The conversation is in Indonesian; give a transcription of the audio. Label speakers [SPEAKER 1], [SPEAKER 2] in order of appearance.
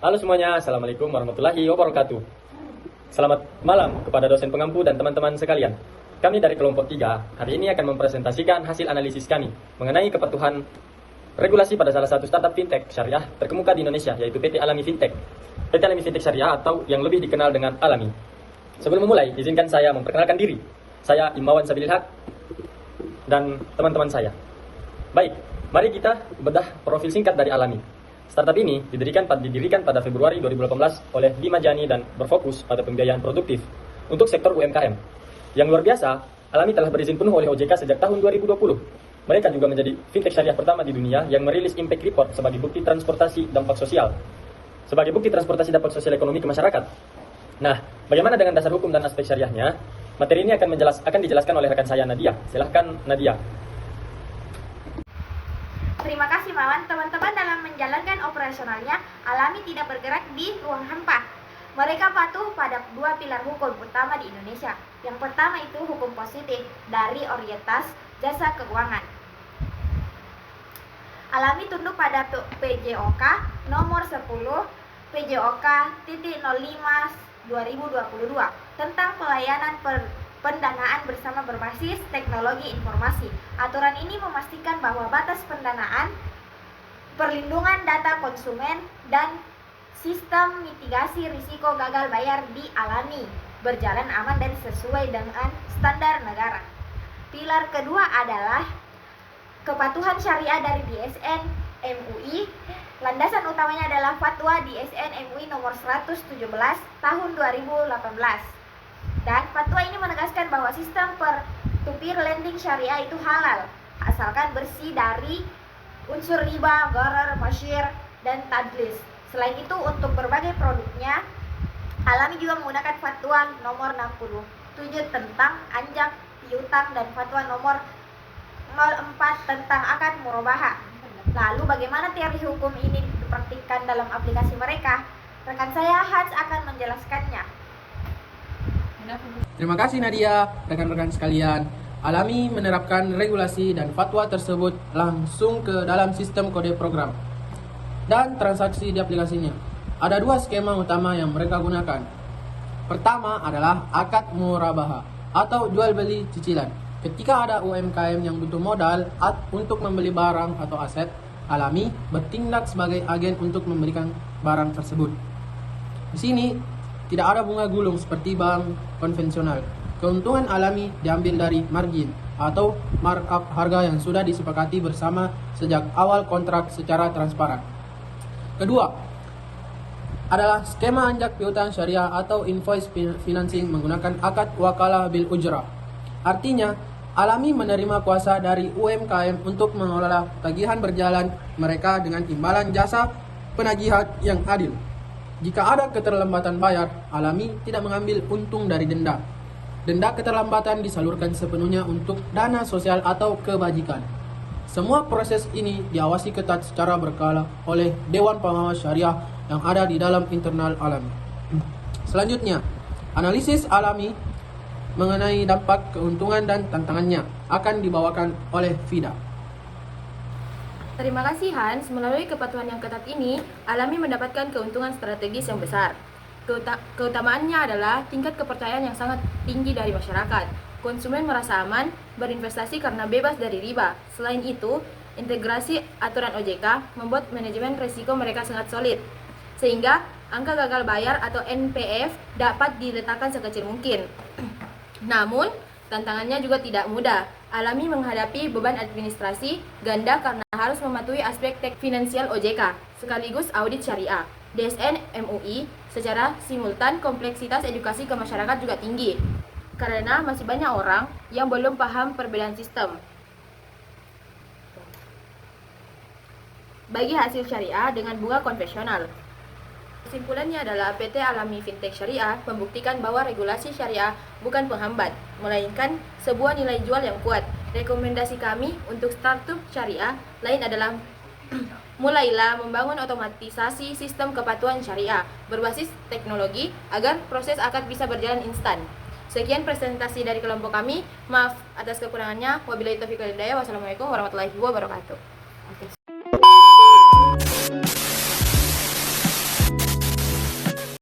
[SPEAKER 1] Halo semuanya, Assalamualaikum warahmatullahi wabarakatuh. Selamat malam kepada dosen pengampu dan teman-teman sekalian. Kami dari kelompok 3 hari ini akan mempresentasikan hasil analisis kami mengenai kepatuhan regulasi pada salah satu startup fintech syariah terkemuka di Indonesia, yaitu PT Alami Fintech. PT Alami Fintech Syariah atau yang lebih dikenal dengan Alami. Sebelum memulai, izinkan saya memperkenalkan diri. Saya Imawan Sabilil Haq dan teman-teman saya. Baik, mari kita bedah profil singkat dari Alami. Startup ini didirikan pada Februari 2018 oleh Bima Jani dan berfokus pada pembiayaan produktif untuk sektor UMKM. Yang luar biasa, Alami telah berizin penuh oleh OJK sejak tahun 2020. Mereka juga menjadi fintech syariah pertama di dunia yang merilis impact report sebagai bukti transportasi dampak sosial. Sebagai bukti transportasi dampak sosial ekonomi ke masyarakat. Nah, bagaimana dengan dasar hukum dan aspek syariahnya? Materi ini akan dijelaskan oleh rekan saya Nadia. Silahkan Nadia.
[SPEAKER 2] Terima kasih Mawan. Teman-teman, dalam menjalankan operasionalnya, Alami tidak bergerak di ruang hampa. Mereka patuh pada dua pilar hukum utama di Indonesia. Yang pertama itu hukum positif dari Otoritas Jasa Keuangan. Alami tunduk pada PJOK nomor 10 PJOK .05 2022 tentang pelayanan pendanaan bersama berbasis teknologi informasi. Aturan ini memastikan bahwa batas pendanaan, perlindungan data konsumen, dan sistem mitigasi risiko gagal bayar di Alami berjalan aman dan sesuai dengan standar negara. Pilar kedua adalah kepatuhan syariah dari DSN MUI. Landasan utamanya adalah Fatwa DSN MUI nomor 117 tahun 2018. Dan fatwa ini menegaskan bahwa sistem peer-to-peer lending syariah itu halal, asalkan bersih dari unsur riba, gharar, masyir, dan tadlis. Selain itu, untuk berbagai produknya, Alami juga menggunakan fatwa nomor 67 tentang anjak piutang dan fatwa nomor 04 tentang akad murabahah. Lalu bagaimana teori hukum ini dipraktikkan dalam aplikasi mereka? Rekan saya Hans akan menjelaskannya.
[SPEAKER 3] Terima kasih Nadia, rekan-rekan sekalian. Alami menerapkan regulasi dan fatwa tersebut langsung ke dalam sistem kode program dan transaksi di aplikasinya. Ada dua skema utama yang mereka gunakan. Pertama adalah akad murabahah atau jual beli cicilan. Ketika ada UMKM yang butuh modal untuk membeli barang atau aset, Alami bertindak sebagai agen untuk memberikan barang tersebut. Di sini tidak ada bunga gulung seperti bank konvensional. Keuntungan Alami diambil dari margin atau markup harga yang sudah disepakati bersama sejak awal kontrak secara transparan. Kedua adalah skema anjak piutang syariah atau invoice financing menggunakan akad wakalah bil ujrah. Artinya, Alami menerima kuasa dari UMKM untuk mengelola tagihan berjalan mereka dengan imbalan jasa penagihan yang adil. Jika ada keterlambatan bayar, Alami tidak mengambil untung dari denda. Denda keterlambatan disalurkan sepenuhnya untuk dana sosial atau kebajikan. Semua proses ini diawasi ketat secara berkala oleh Dewan Pengawas Syariah yang ada di dalam internal Alami. Selanjutnya, analisis Alami mengenai dampak, keuntungan, dan tantangannya akan dibawakan oleh Fida.
[SPEAKER 4] Terima kasih Hans, melalui kepatuhan yang ketat ini, Alami mendapatkan keuntungan strategis yang besar. Keutamaannya adalah tingkat kepercayaan yang sangat tinggi dari masyarakat. Konsumen merasa aman berinvestasi karena bebas dari riba. Selain itu, integrasi aturan OJK membuat manajemen risiko mereka sangat solid, sehingga angka gagal bayar atau NPF dapat diletakkan sekecil mungkin. Namun, tantangannya juga tidak mudah. Alami menghadapi beban administrasi ganda karena harus mematuhi aspek finansial OJK sekaligus audit syariah. DSN MUI secara simultan kompleksitas edukasi ke masyarakat juga tinggi karena masih banyak orang yang belum paham perbedaan sistem bagi hasil syariah dengan bunga konvensional. Kesimpulannya adalah PT Alami Fintech Syariah membuktikan bahwa regulasi syariah bukan penghambat, melainkan sebuah nilai jual yang kuat. Rekomendasi kami untuk startup syariah lain adalah mulailah membangun otomatisasi sistem kepatuhan syariah berbasis teknologi agar proses akad bisa berjalan instan. Sekian presentasi dari kelompok kami. Maaf atas kekurangannya. Wabillahi taufiq wal hidayah. Wassalamualaikum warahmatullahi wabarakatuh.